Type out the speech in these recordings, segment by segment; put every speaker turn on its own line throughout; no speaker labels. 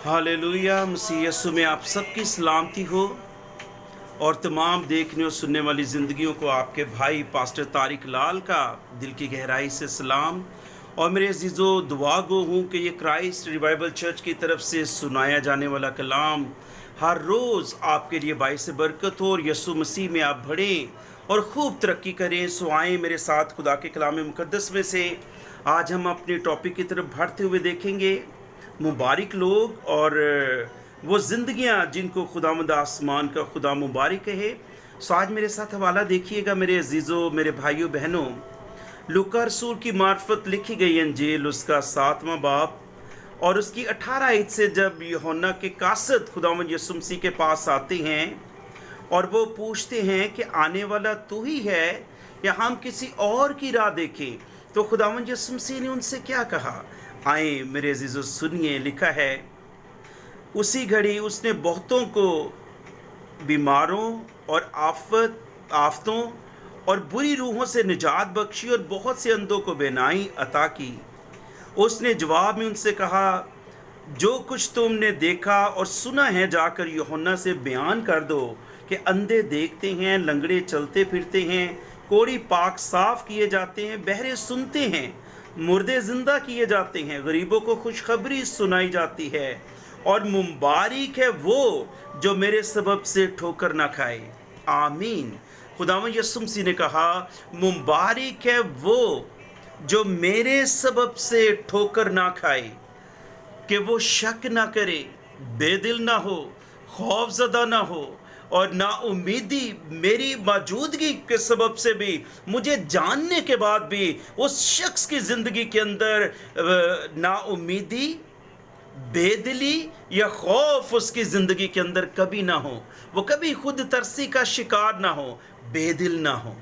Hallelujah. मसीह यीशु में आप सबकी सलामती हो और तमाम देखने और सुनने वाली ज़िंदगियों को आपके भाई पास्टर तारिक लाल का दिल की गहराई से सलाम। और मेरे अजीज़ों, दुआ गो हूँ कि ये क्राइस्ट रिवाइवल चर्च की तरफ से सुनाया जाने वाला कलाम हर रोज़ आपके लिए बाइस बरकत हो और यीशु मसीह में आप बढ़ें और खूब तरक्की करें। सो आएँ मेरे साथ खुदा के कलाम मुक़द्दस में से आज हम अपने टॉपिक की तरफ बढ़ते हुए देखेंगे मुबारक लोग और वो ज़िंदगियाँ जिनको खुदावंद आसमान का खुदा मुबारक है। सो आज मेरे साथ हवाला देखिएगा मेरे अजीज़ों, मेरे भाइयों बहनों। लूका रसूल की मार्फत लिखी गई अंजील उसका 7वां बाब और उसकी 18 आयत से जब यूहन्ना के कासद खुदावंद यीशु मसीह के पास आते हैं और वो पूछते हैं कि आने वाला तू ही है या हम किसी और की राह देखें, तो खुदावंद यीशु मसीह ने उनसे क्या कहा। आए मेरे अजीज़ों सुनिए। लिखा है, उसी घड़ी उसने बहुतों को बीमारों और आफतों और बुरी रूहों से निजात बख्शी और बहुत से अंधों को बेनाई अता की। उसने जवाब में उनसे कहा, जो कुछ तुमने देखा और सुना है जाकर यूहन्ना से बयान कर दो कि अंधे देखते हैं, लंगड़े चलते फिरते हैं, कोढ़ी पाक साफ किए जाते हैं, बहरे सुनते हैं, मुर्दे जिंदा किए जाते हैं, गरीबों को खुशखबरी सुनाई जाती है और मुबारक है वो जो मेरे सबब से ठोकर ना खाए। आमीन। खुदावंद यीशु मसीह ने कहा, मुबारक है वो जो मेरे सबब से ठोकर ना खाए, कि वो शक ना करे, बेदिल ना हो, खौफजदा ना हो और ना उम्मीदी मेरी मौजूदगी के सबब से भी, मुझे जानने के बाद भी उस शख्स की ज़िंदगी के अंदर ना उम्मीदी, बेदिली या खौफ उसकी ज़िंदगी के अंदर कभी ना हो। वो कभी खुद तरसी का शिकार ना हो, बेदिल ना हो।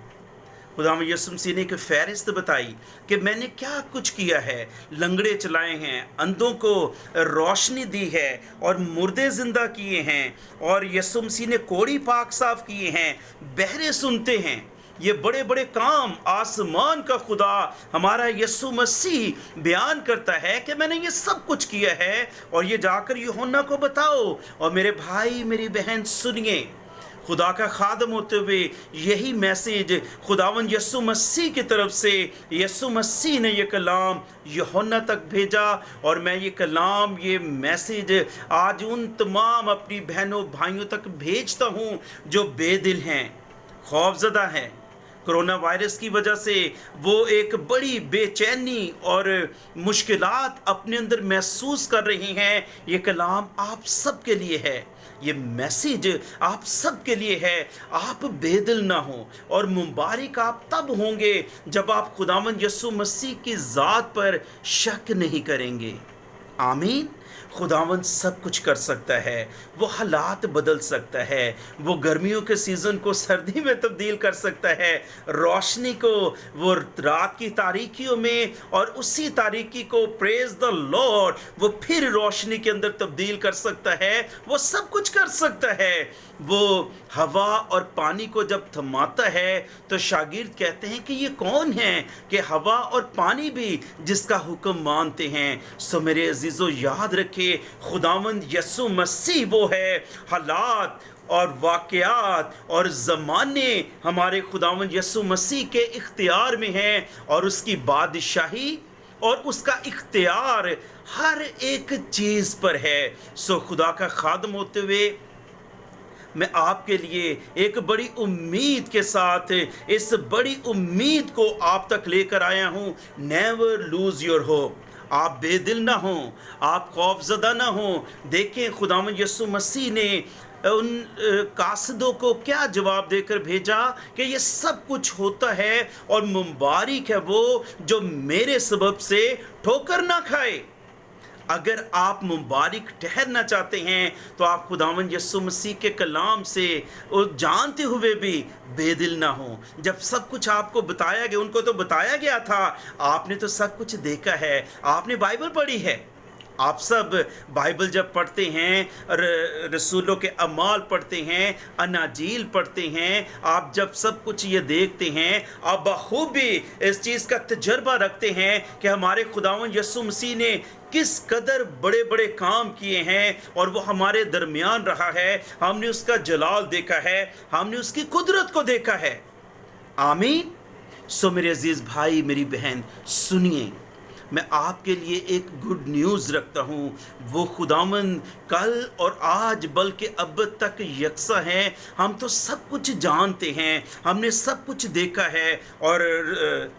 खुदावंद यीशु मसीह ने एक फहरिस्त बताई कि मैंने क्या कुछ किया है। लंगड़े चलाए हैं, अंधों को रोशनी दी है और मुर्दे ज़िंदा किए हैं, और यीशु मसीह ने कोढ़ी पाक साफ किए हैं, बहरे सुनते हैं। ये बड़े बड़े काम आसमान का खुदा हमारा यीशु मसीह बयान करता है कि मैंने ये सब कुछ किया है और ये जाकर यूहन्ना को बताओ। और मेरे भाई मेरी बहन सुनिए, खुदा का खादम होते हुए यही मैसेज खुदावंद यीशु मसीह की तरफ से यीशु मसीह ने ये कलाम यूहन्ना तक भेजा। और मैं ये कलाम, ये मैसेज आज उन तमाम अपनी बहनों भाइयों तक भेजता हूँ जो बेदिल हैं, खौफजदा हैं। कोरोना वायरस की वजह से वो एक बड़ी बेचैनी और मुश्किलात अपने अंदर महसूस कर रही हैं। ये कलाम आप सब के लिए है, ये मैसेज आप सब के लिए है। आप बेदिल ना हो और मुबारक आप तब होंगे जब आप खुदावंद यीशु मसीह की ज़ात पर शक नहीं करेंगे। आमीन। खुदावंद सब कुछ कर सकता है, वो हालात बदल सकता है, वो गर्मियों के सीज़न को सर्दी में तब्दील कर सकता है, रोशनी को वो रात की तारीकियों में और उसी तारीकी को प्रेज द लॉर्ड वो फिर रोशनी के अंदर तब्दील कर सकता है। वो सब कुछ कर सकता है। वो हवा और पानी को जब थमाता है तो शागिर्द कहते हैं कि ये कौन है कि हवा और पानी भी जिसका हुक्म मानते हैं। सो मेरे अजीज़ों, याद रखिए, खुदावंद यीशु मसीह वो है। हालात और वाक़यात और ज़माने हमारे खुदावंद यीशु मसीह के इख्तियार में हैं और उसकी बादशाही और उसका इख्तियार हर एक चीज़ पर है। सो खुदा का खादम होते हुए मैं आपके लिए एक बड़ी उम्मीद के साथ इस बड़ी उम्मीद को आप तक लेकर आया हूँ। Never lose your hope. आप बेदिल ना हों, आप खौफज़दा ना हों। देखें खुदावंद यीशु मसीह ने उन कासदों को क्या जवाब देकर भेजा कि ये सब कुछ होता है और मुबारक है वो जो मेरे सबब से ठोकर ना खाए। अगर आप मुबारक ठहरना चाहते हैं तो आप खुदावंद यीशु मसीह के कलाम से जानते हुए भी बेदिल ना हो। जब सब कुछ आपको बताया गया, उनको तो बताया गया था, आपने तो सब कुछ देखा है, आपने बाइबल पढ़ी है। आप सब बाइबल जब पढ़ते हैं, रसूलों के अमाल पढ़ते हैं, अनाजील पढ़ते हैं, आप जब सब कुछ ये देखते हैं, आप बखूबी इस चीज़ का तजर्बा रखते हैं कि हमारे खुदावंद यीशु मसीह ने किस कदर बड़े बड़े काम किए हैं और वो हमारे दरमियान रहा है। हमने उसका जलाल देखा है, हमने उसकी कुदरत को देखा है। आमीन। सो मेरे अजीज भाई, मेरी बहन, सुनिए, मैं आपके लिए एक गुड न्यूज़ रखता हूँ। वो खुदावन कल और आज बल्कि अब तक यकसा हैं। हम तो सब कुछ जानते हैं, हमने सब कुछ देखा है। और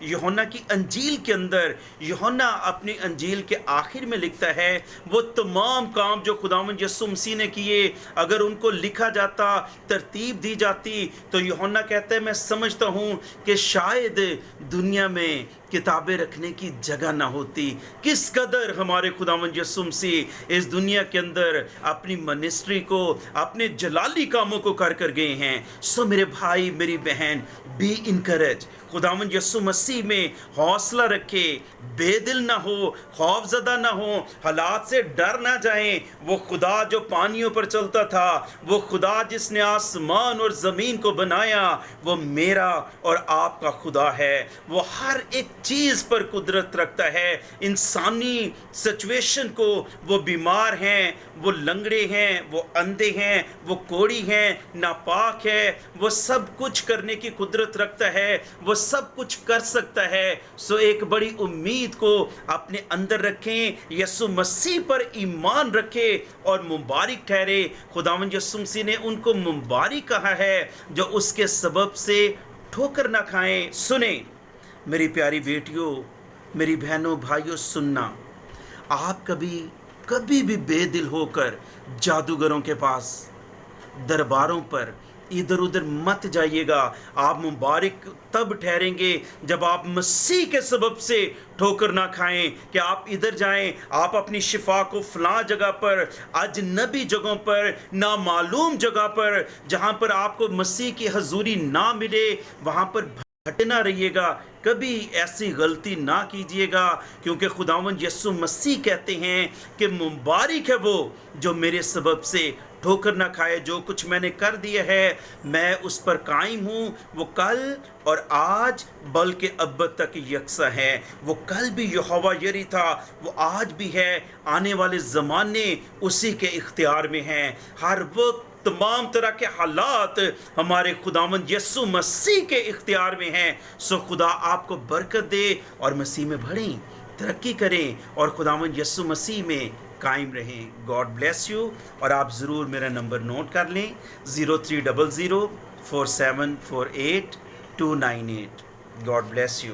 यूहन्ना की अंजील के अंदर यूहन्ना अपनी अंजील के आखिर में लिखता है, वो तमाम काम जो खुदावन यीशु मसीह ने किए, अगर उनको लिखा जाता, तरतीब दी जाती, तो यूहन्ना कहता है, मैं समझता हूँ कि शायद दुनिया में किताबें रखने की जगह ना होती। किस कदर हमारे खुदावंद यीशु मसीह इस दुनिया के अंदर अपनी मिनिस्ट्री को, अपने जलाली कामों को कर गए हैं। सो मेरे भाई, मेरी बहन, बी इनकरेज। खुदावंद यीशु मसीह में हौसला रखे, बेदिल ना हो, खौफजदा ना हो, हालात से डर ना जाएं। वो खुदा जो पानियों पर चलता था, वो खुदा जिसने आसमान और ज़मीन को बनाया, वो मेरा और आपका खुदा है। वो हर एक चीज़ पर कुदरत रखता है। इंसानी सिचुएशन को, वो बीमार हैं, वो लंगड़े हैं, वो अंधे हैं, वो कोढ़ी हैं, नापाक है, वो सब कुछ करने की कुदरत रखता है। वो सब कुछ कर सकता है। सो एक बड़ी उम्मीद को अपने अंदर रखें, यीशु मसीह पर ईमान रखें और मुबारक ठहरे। खुदावंद यीशु मसीह ने उनको मुबारक कहा है जो उसके सबब से ठोकर ना खाएं। सुने मेरी प्यारी बेटियों, मेरी बहनों, भाइयों, सुनना, आप कभी भी बेदिल होकर जादूगरों के पास, दरबारों पर इधर उधर मत जाइएगा। आप मुबारक तब ठहरेंगे जब आप मसीह के सबब से ठोकर ना खाएं कि आप इधर जाएं, आप अपनी शिफा को फलां जगह पर, अजनबी जगहों पर, नामालूम जगह पर, जहां पर आपको मसीह की हजूरी ना मिले, वहां पर हटना रहिएगा। कभी ऐसी गलती ना कीजिएगा, क्योंकि खुदावंद यीशु मसीह कहते हैं कि मुबारक है वो जो मेरे सबब से ठोकर ना खाए। जो कुछ मैंने कर दिया है, मैं उस पर कायम हूँ। वो कल और आज बल्कि अब तक यकसा है। वो कल भी यहोवा यरी था, वो आज भी है, आने वाले ज़माने उसी के इख्तियार में हैं। हर वक्त तमाम तरह के हालात हमारे खुदावंद यीशु मसीह के इख्तियार में हैं। सो खुदा आपको बरकत दे और मसीह में बढ़ें, तरक्की करें और खुदावंद यीशु मसीह में कायम रहें। God bless you. और आप ज़रूर मेरा नंबर नोट कर लें, 0300 4748 298। God bless you.